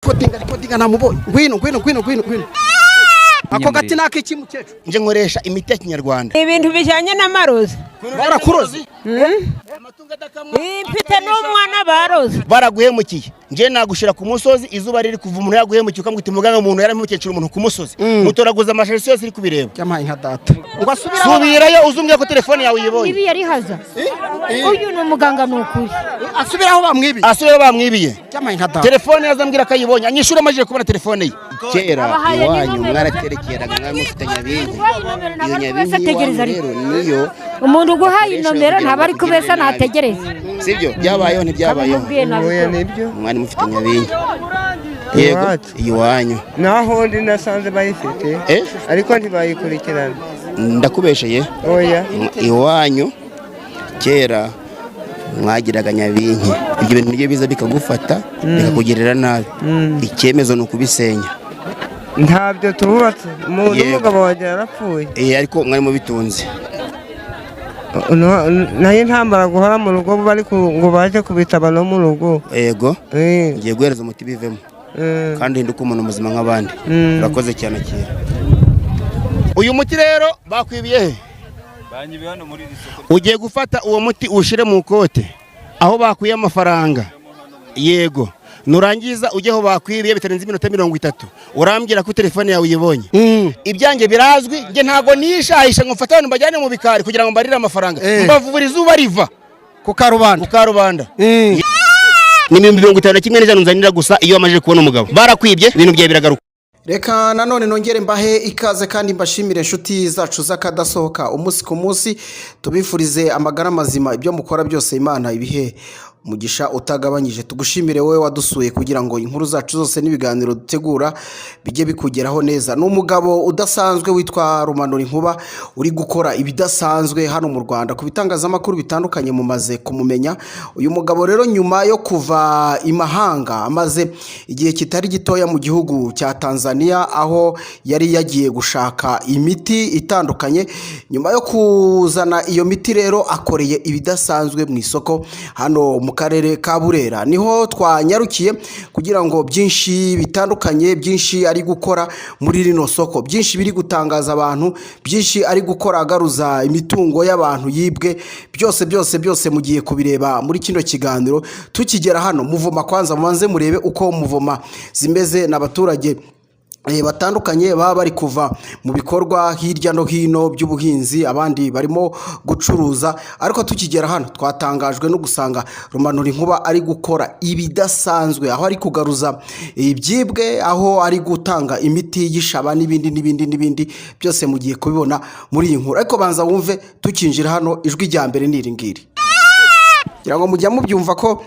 Kodinga namubonye ngwino ako gati nakiki mukecuru nje nkoresha imiti ya kinyarwanda ibintu bijanye n'amarozi barakuroze mfite n'umwana barozi baraguhemukiye nje nagushira ku musozi izuba riri kuva umuntu yaguhemukiye ukamwita umuganga umuntu yaramukecuru umuntu ku musozi mutoraguza amashusho yose iri kubireba cyamaye nka data ngo subirayo uzumbye ko telefone yawe yibonye ibi yari haza uyu ni umuganga n'ukuri asubiraho bamwibiye cyamaye nka data telefone yazambwira kayibonye anyishura amajije kubona telefone ye kera iwanyu mwaraterekeraga mwamufitanya bintu iyo nyabingi rero niyo umuntu guhaye inomero ntabari kubesa nategereza sibyo byabayeho ntibyabayeho mwari mufitanya bintu yego iwanyu naho ndi nasanze bayifite ariko ntibayikurikirana ndakubesheye oya iwanyu kera mwagiraga nyabinki ibyo bintu nibyo biza bikagufata bikakugirira nabi icyemezo ni ukubisenya ntabyo tububatse umuntu umugabo wanjye yarapfuye ariko mwari mubitunze nayo ntambara guhora mu rugo bari ngo baje kubitaba no mu rugo yego ngiye guhereza umuti bivemo kandi hinduka umuntu muzima nk'abandi urakoze cyane kera uyu muti rero bakwibiye he banyibi hano muri isoko ugiye gufata uwo muti ushire mu kote aho bakuye amafaranga yego nurangiza ujyeho bakwibiye bitarenze iminota 30 urambwira ko telefone yawe uyibonye ibyange birazwi nge ntago nishahisha ngo mfata abantu bajyane mu bikari kugira ngo mbarire amafaranga mbavubura izuba riva ku karubanda ni 51 n'ijana nzanira gusa iyo amaje kubona umugabo barakwibye ibintu byawe biragaruka reka nanone nongere mbahe ikaze kandi mbashimire inshuti zacu zakadasohoka umunsi ku munsi tubifurize amagara mazima ibyo mukora byose Imana ibihe umugisha utagabanyije tugushimire wowe wadusuye kugira ngo inkuru zacu zose n'ibiganiro dutegura bijye bikugeraho neza n'umugabo udasanzwe witwa Rumanura Inkuba uri gukora ibidasanzwe hano mu Rwanda ku bitangazamakuru bitandukanye mumaze kumumenya uyu mugabo rero nyuma yo kuva imahanga amaze igihe kitari gitoya mu gihugu cya Tanzania aho yari yagiye gushaka imiti itandukanye nyuma yo kuzana iyo miti rero akoreye ibidasanzwe mu isoko hano mu karere ka Burera niho twanyarukiye kugira ngo byinshi bitandukanye byinshi ari gukora muri rino soko byinshi biri gutangaza abantu byinshi ari gukora agaruza imitungo y'abantu yibwe byose mugiye kubireba muri kino kiganiro tukigera hano muvoma kwanza mubanze murebe uko muvoma zimeze n'abaturage batandukanye baba bari kuva mu bikorwa hirya no hino by'ubuhinzi abandi barimo gucuruza ariko tukigera hano twatangajwe no gusanga Rumanura Inkuba ari gukora ibidasanzwe aho ari kugaruza ibyibwe aho ari gutanga imiti y'ishaba n'ibindi byose mugiye kubibona muri iyi nkuru ariko banza wumve tukinjira hano ijwi rya mbere niringiri kugira ngo mujya mubyumva ko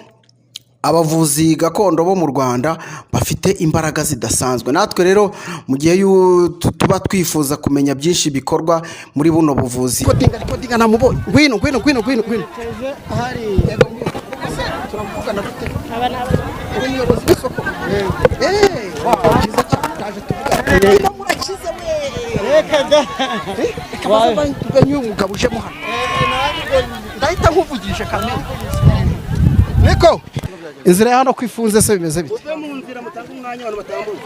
abavuzi gakondo bo mu Rwanda bafite imbaraga zidasanzwe natwe rero mu gihe tuba twifuza kumenya byinshi bikorwa muri buno buvuzi kodinga namubonye ngwino ahari turavugana gute umuyobozi w'isoko taje tuvugana murakize we tuganye umugabo uje mu hano ndahita nkuvugisha kamera niko inzira hano kwifunze se bimeze bite mu nzira mutanga umwanya abantu batambuka